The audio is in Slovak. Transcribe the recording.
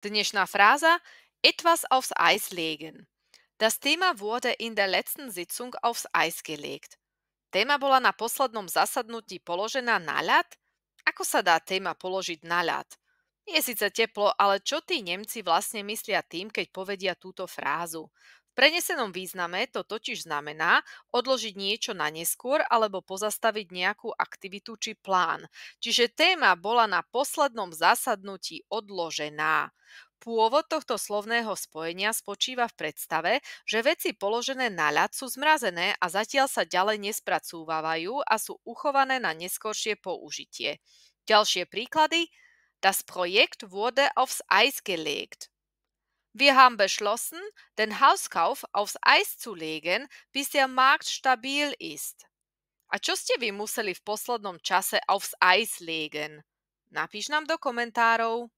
Dnešná fráza etwas aufs Eis legen. Das Thema wurde in der letzten Sitzung aufs Eis gelegt. Téma bola na poslednom zasadnutí položená na ľad? Ako sa dá téma položiť na ľad? Je síce teplo, ale čo tí Nemci vlastne myslia tým, keď povedia túto frázu? V prenesenom význame to totiž znamená odložiť niečo na neskôr alebo pozastaviť nejakú aktivitu či plán. Čiže téma bola na poslednom zasadnutí odložená. Pôvod tohto slovného spojenia spočíva v predstave, že veci položené na ľad sú zmrazené a zatiaľ sa ďalej nespracúvajú a sú uchované na neskoršie použitie. Ďalšie príklady. Das Projekt wurde aufs Eis gelegt. Wir haben beschlossen, den Hauskauf aufs Eis zu legen, bis der Markt stabil ist. A čo ste vy museli v poslednom čase aufs Eis legen? Napíš nám do komentárov.